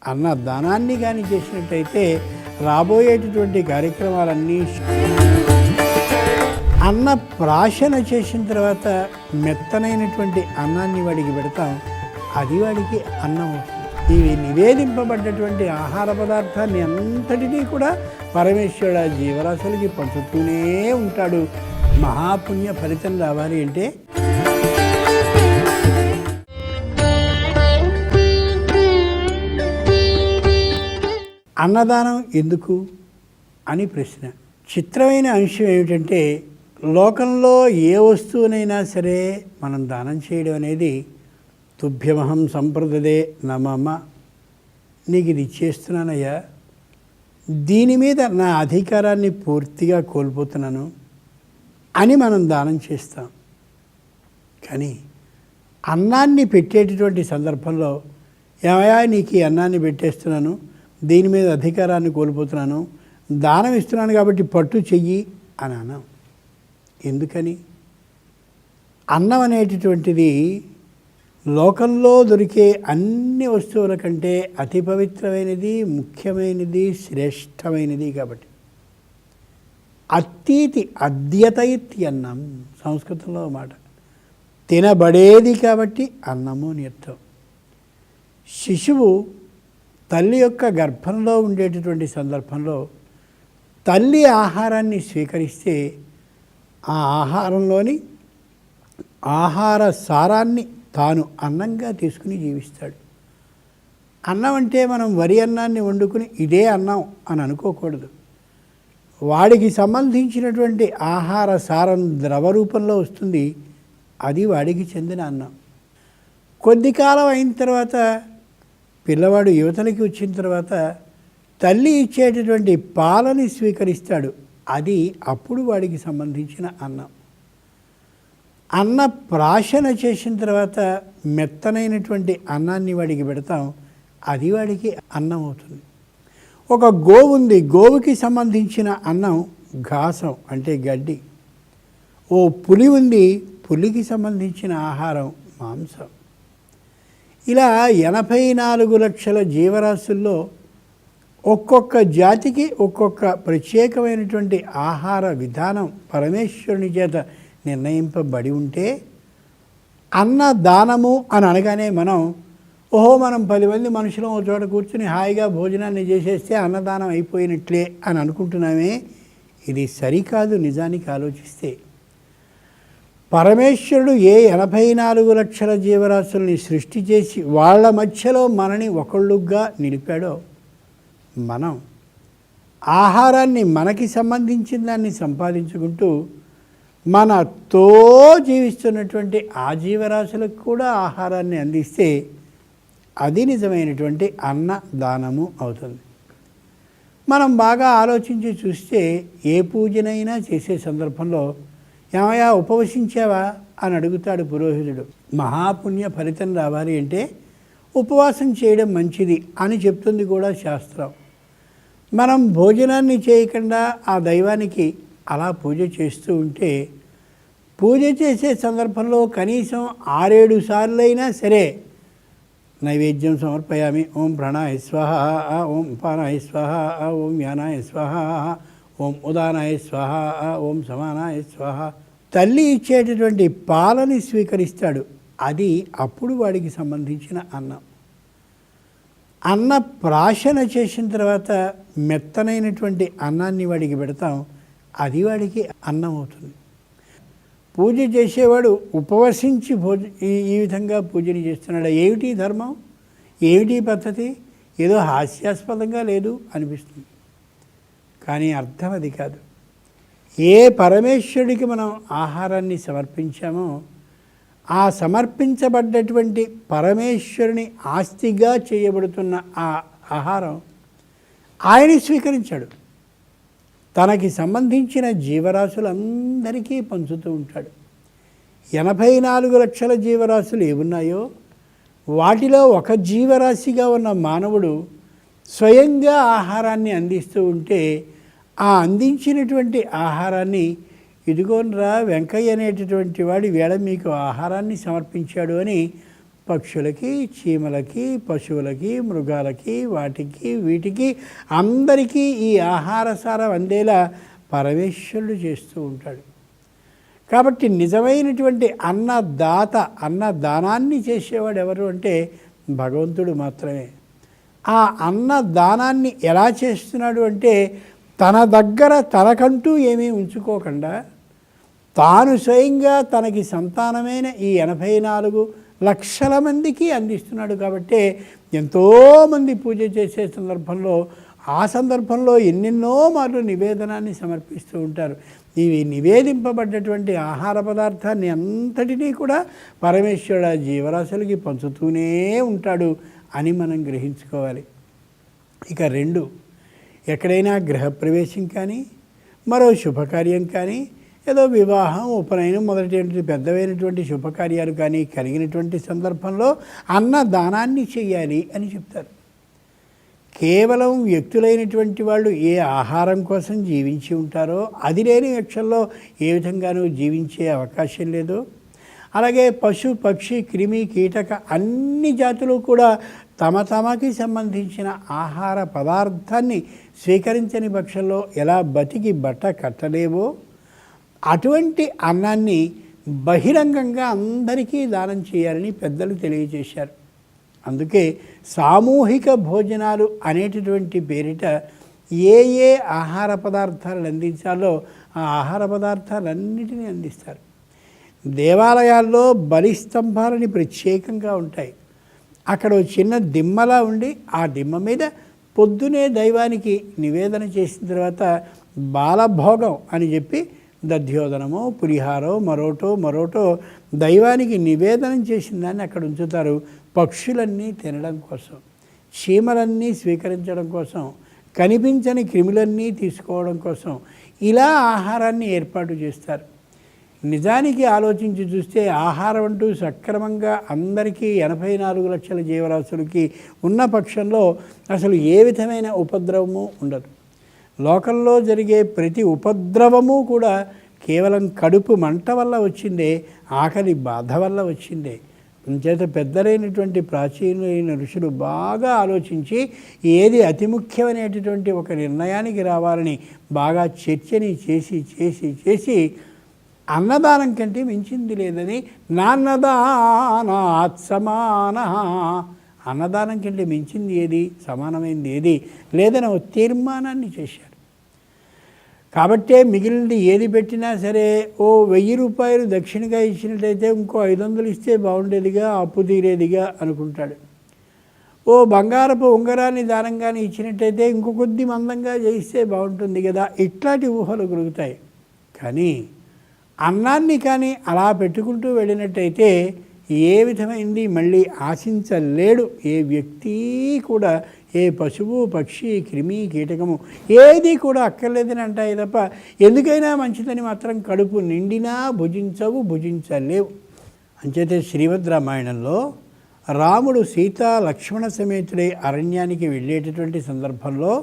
అన్నదానాన్ని కానీ చేసినట్టయితే రాబోయేటటువంటి కార్యక్రమాలన్నీ అన్న ప్రాశన చేసిన తర్వాత మెత్తనైనటువంటి అన్నాన్ని వాడికి పెడతాం, అది వాడికి అన్నం అవుతుంది. ఇవి నివేదింపబడ్డటువంటి ఆహార పదార్థాన్ని అంతటినీ కూడా పరమేశ్వరుడు జీవరాశులకి పంచుతూనే ఉంటాడు. మహాపుణ్య ఫలితం రావాలి అంటే అన్నదానం ఎందుకు అని ప్రశ్న. చిత్రమైన అంశం ఏమిటంటే, లోకంలో ఏ వస్తువునైనా సరే మనం దానం చేయడం అనేది తుభ్యమహం సంప్రదదే నమమ, నీకు ఇది ఇచ్చేస్తున్నానయ్యా, దీని మీద నా అధికారాన్ని పూర్తిగా కోల్పోతున్నాను అని మనం దానం చేస్తాం. కానీ అన్నాన్ని పెట్టేటటువంటి సందర్భంలో, ఏమయ్యా నీకు ఈ అన్నాన్ని పెట్టేస్తున్నాను, దీని మీద అధికారాన్ని కోల్పోతున్నాను, దానం ఇస్తున్నాను కాబట్టి పట్టు చెయ్యి అని అన్నాం. ఎందుకని? అన్నం అనేటటువంటిది లోకంలో దొరికే అన్ని వస్తువుల కంటే అతి పవిత్రమైనది, ముఖ్యమైనది, శ్రేష్టమైనది. కాబట్టి అత్తీతి అద్యతయితి అన్నం, సంస్కృతంలో మాట, తినబడేది కాబట్టి అన్నము అని అర్థం. శిశువు తల్లి యొక్క గర్భంలో ఉండేటటువంటి సందర్భంలో తల్లి ఆహారాన్ని స్వీకరిస్తే ఆ ఆహారంలోని ఆహార సారాన్ని తాను అన్నంగా తీసుకుని జీవిస్తాడు. అన్నం అంటే మనం వరి అన్నాన్ని వండుకుని ఇదే అన్నం అని అనుకోకూడదు. వాడికి సంబంధించినటువంటి ఆహార సారం ద్రవ రూపంలో వస్తుంది, అది వాడికి చెందిన అన్నం. కొద్ది కాలం అయిన తర్వాత పిల్లవాడు యువతలకి వచ్చిన తర్వాత తల్లి ఇచ్చేటటువంటి పాలని స్వీకరిస్తాడు, అది అప్పుడు వాడికి సంబంధించిన అన్నం. అన్న ప్రాశన చేసిన తర్వాత మెత్తనైనటువంటి అన్నాన్ని వాడికి పెడతాం, అది వాడికి అన్నం అవుతుంది. ఒక గోవు ఉంది, గోవుకి సంబంధించిన అన్నం ఘాసం అంటే గడ్డి. ఓ పులి ఉంది, పులికి సంబంధించిన ఆహారం మాంసం. ఇలా 84 లక్షల జీవరాశుల్లో ఒక్కొక్క జాతికి ఒక్కొక్క ప్రత్యేకమైనటువంటి ఆహార విధానం పరమేశ్వరుని చేత నిర్ణయింపబడి ఉంటే, అన్నదానము అని అనగానే మనం మనం 10 మంది మనుషులు ఒక చోట కూర్చుని హాయిగా భోజనాన్ని చేసేస్తే అన్నదానం అయిపోయినట్లే అని అనుకుంటున్నామే. ఇది సరికాదు. నిజానికి ఆలోచిస్తే పరమేశ్వరుడు ఏ 84 లక్షల జీవరాశుల్ని సృష్టి చేసి వాళ్ళ మధ్యలో మనని ఒకళ్ళుగా నిలిపాడో, మనం ఆహారాన్ని మనకి సంబంధించిన దాన్ని సంపాదించుకుంటూ మనతో జీవిస్తున్నటువంటి ఆ జీవరాశులకు కూడా ఆహారాన్ని అందిస్తే అది నిజమైనటువంటి అన్నదానము అవుతుంది. మనం బాగా ఆలోచించి చూస్తే ఏ పూజనైనా చేసే సందర్భంలో ఏమయ్యా ఉపవసించావా అని అడుగుతాడు పురోహితుడు. మహాపుణ్య ఫలితం రావాలి అంటే ఉపవాసం చేయడం మంచిది అని చెప్తుంది కూడా శాస్త్రం. మనం భోజనాన్ని చేయకుండా ఆ దైవానికి అలా పూజ చేస్తూ ఉంటే, పూజ చేసే సందర్భంలో కనీసం 6-7 సార్లైనా సరే నైవేద్యం సమర్పయామి, ఓం ప్రాణాయ స్వాహ, ఓం అపానాయ స్వాహ, ఓం యానాయ స్వాహ, ఓం ఉదానాయ స్వాహ, ఓం సమానాయ స్వాహ. తల్లి ఇచ్చేటటువంటి పాలని స్వీకరిస్తాడు, అది అప్పుడు వాడికి సంబంధించిన అన్నం. అన్న ప్రాశన చేసిన తర్వాత మెత్తనైనటువంటి అన్నాన్ని వాడికి పెడతాం, అది వాడికి అన్నం అవుతుంది. పూజ చేసేవాడు ఉపవసించి ఈ విధంగా పూజని చేస్తున్నాడు. ఏమిటి ధర్మం, ఏమిటి పద్ధతి? ఏదో హాస్యాస్పదంగా లేదు అనిపిస్తుంది, కానీ అర్థం అది కాదు. ఏ పరమేశ్వరుడికి మనం ఆహారాన్ని సమర్పించామో ఆ సమర్పించబడ్డటువంటి పరమేశ్వరుని ఆస్తిగా చేయబడుతున్న ఆ ఆహారం ఆయన స్వీకరించాడు. తనకి సంబంధించిన జీవరాశులందరికీ పంచుతూ ఉంటాడు. 84 లక్షల జీవరాశులు ఏమున్నాయో వాటిలో ఒక జీవరాశిగా ఉన్న మానవుడు స్వయంగా ఆహారాన్ని అందిస్తూ ఉంటే, ఆ అందించినటువంటి ఆహారాన్ని ఇదిగోనరా వెంకయ్య అనేటటువంటి వాడి వేళ మీకు ఆహారాన్ని సమర్పించాడు అని పక్షులకి, చీమలకి, పశువులకి, మృగాలకి, వాటికి వీటికి అందరికీ ఈ ఆహార సారం అందేలా పరమేశ్వరుడు చేస్తూ ఉంటాడు. కాబట్టి నిజమైనటువంటి అన్నదాత, అన్నదానాన్ని చేసేవాడు ఎవరు అంటే భగవంతుడు మాత్రమే. ఆ అన్నదానాన్ని ఎలా చేస్తున్నాడు అంటే తన దగ్గర తనకంటూ ఏమీ ఉంచుకోకుండా తాను స్వయంగా తనకి సంతానమైన ఈ 84 లక్షల మందికి అందిస్తున్నాడు. కాబట్టి ఎంతోమంది పూజ చేసే సందర్భంలో ఆ సందర్భంలో ఎన్నెన్నో మార్లు నివేదనాన్ని సమర్పిస్తూ ఉంటారు. ఇవి నివేదింపబడ్డటువంటి ఆహార పదార్థాన్ని అంతటినీ కూడా పరమేశ్వరుడు జీవరాశులకి పంచుతూనే ఉంటాడు అని మనం గ్రహించుకోవాలి. ఇక 2, ఎక్కడైనా గృహప్రవేశం కానీ, మరో శుభకార్యం కానీ, ఏదో వివాహం, ఉపనయనం మొదలైనటువంటి పెద్దవైనటువంటి శుభకార్యాలు కానీ కలిగినటువంటి సందర్భంలో అన్నదానాన్ని చెయ్యాలి అని చెప్తారు. కేవలం వ్యక్తులైనటువంటి వాళ్ళు ఏ ఆహారం కోసం జీవించి ఉంటారో అది లేని పక్షంలో ఏ విధంగానూ జీవించే అవకాశం లేదు. అలాగే పశు, పక్షి, క్రిమి, కీటక అన్ని జాతులు కూడా తమకి సంబంధించిన ఆహార పదార్థాన్ని స్వీకరించని పక్షంలో ఎలా బతికి బట్ట కట్టలేవో అటువంటి అన్నాన్ని బహిరంగంగా అందరికీ దానం చేయాలని పెద్దలు తెలియజేశారు. అందుకే సామూహిక భోజనాలు అనేటటువంటి పేరిట ఏ ఏ ఆహార పదార్థాలను అందించాలో ఆ ఆహార పదార్థాలన్నిటినీ అందిస్తారు. దేవాలయాల్లో బలిస్తంభాలని ప్రత్యేకంగా ఉంటాయి. అక్కడ చిన్న దిమ్మలా ఉండి ఆ దిమ్మ మీద పొద్దునే దైవానికి నివేదన చేసిన తర్వాత బాలభోగం అని చెప్పి దధ్యోదనమో, పులిహారో, మరోటో దైవానికి నివేదనం చేసిన దాన్ని అక్కడ ఉంచుతారు. పక్షులన్నీ తినడం కోసం, చీమలన్నీ స్వీకరించడం కోసం, కనిపించని క్రిములన్నీ తీసుకోవడం కోసం ఇలా ఆహారాన్ని ఏర్పాటు చేస్తారు. నిజానికి ఆలోచించి చూస్తే ఆహారం అంటూ సక్రమంగా అందరికీ 84 లక్షల జీవరాశులకి ఉన్న పక్షంలో అసలు ఏ విధమైన ఉపద్రవము ఉండదు. లోకంలో జరిగే ప్రతి ఉపద్రవము కూడా కేవలం కడుపు మంట వల్ల వచ్చిందే, ఆకలి బాధ వల్ల వచ్చిందే. అంచేత పెద్దలైనటువంటి ప్రాచీనమైన ఋషులు బాగా ఆలోచించి ఏది అతి ముఖ్యమైనటువంటి ఒక నిర్ణయానికి రావాలని బాగా చర్చని చేసి అన్నదానం కంటే మించింది లేదని, నాన్నదానాత్ సమాన, అన్నదానం కంటే మించింది ఏది, సమానమైంది ఏది లేదని ఒక తీర్మానాన్ని చేశారు. కాబట్టే మిగిలినది ఏది పెట్టినా సరే ఓ 1000 రూపాయలు దక్షిణగా ఇచ్చినట్టయితే ఇంకో 500 ఇస్తే బాగుండేదిగా, అప్పు తీరేదిగా అనుకుంటాడు. ఓ బంగారపు ఉంగరాన్ని దానంగానే ఇచ్చినట్టయితే ఇంకో కొద్ది మందంగా చేయిస్తే బాగుంటుంది కదా, ఇట్లాంటి ఊహలు కలుగుతాయి. కానీ అన్నాన్ని కానీ అలా పెట్టుకుంటూ వెళ్ళినట్టయితే ఏ విధమైంది మళ్ళీ ఆశించలేడు ఏ వ్యక్తి కూడా. ఏ పశువు, పక్షి, క్రిమి, కీటకము ఏది కూడా అక్కర్లేదని అంటాయి తప్ప ఎందుకైనా మంచిదని మాత్రం కడుపు నిండినా భుజించలేవు. అంచేతే శ్రీమద్ రామాయణంలో రాముడు సీతా లక్ష్మణ సమేతుడై అరణ్యానికి వెళ్ళేటటువంటి సందర్భంలో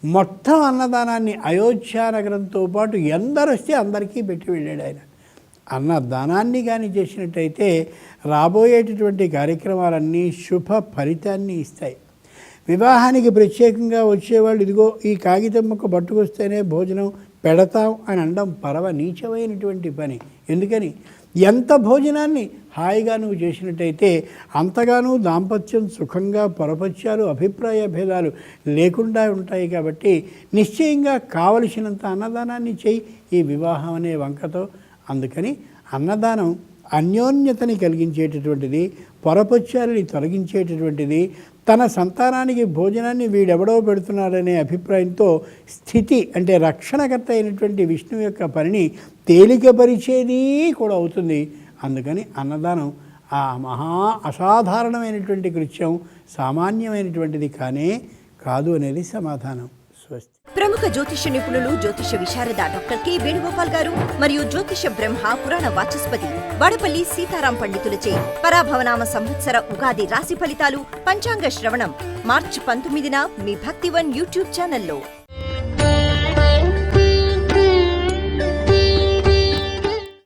మొత్తం అన్నదానాన్ని అయోధ్య నగరంతో పాటు ఎందరు వస్తే అందరికీ పెట్టి వెళ్ళాడు ఆయన. అన్నదానాన్ని కానీ చేసినట్టయితే రాబోయేటటువంటి కార్యక్రమాలన్నీ శుభ ఫలితాన్ని ఇస్తాయి. వివాహానికి ప్రత్యేకంగా వచ్చేవాళ్ళు ఇదిగో ఈ కాగితం ముక్క పట్టుకొస్తేనే భోజనం పెడతాం అని అనడం పరవ నీచమైనటువంటి పని. ఎందుకని ఎంత భోజనాన్ని హాయిగా నువ్వు చేసినట్టయితే అంతగానూ దాంపత్యం సుఖంగా, పరపత్యాలు, అభిప్రాయ భేదాలు లేకుండా ఉంటాయి. కాబట్టి నిశ్చయంగా కావలసినంత అన్నదానాన్ని చేయి ఈ వివాహం అనే వంకతో. అందుకని అన్నదానం అన్యోన్యతని కలిగించేటటువంటిది, పొరపత్యాలని తొలగించేటటువంటిది. తన సంతానానికి భోజనాన్ని వీడెవడో పెడుతున్నాడనే అభిప్రాయంతో స్థితి అంటే రక్షణకర్త అయినటువంటి విష్ణువు యొక్క పనిని తేలికపరిచేది కూడా అవుతుంది. అందుకని అన్నదానం ఆ మహా అసాధారణమైనటువంటి కృత్యం, సామాన్యమైనటువంటిది కాదు అనేది సమాధానం. స్వస్తి. ప్రముఖ జ్యోతిష నిపుణులు, జ్యోతిష విశారద డాక్టర్ కె వేణుగోపాల్ గారు మరియు జ్యోతిష బ్రహ్మ పురాణ వాచస్పతి వాడపల్లి సీతారాం పండితులచే పరాభవనామ సంవత్సర ఉగాది రాశి ఫలితాలు పంచాంగ శ్రవణం మార్చి 19న మీ భక్తివన్ యూట్యూబ్ ఛానల్లో.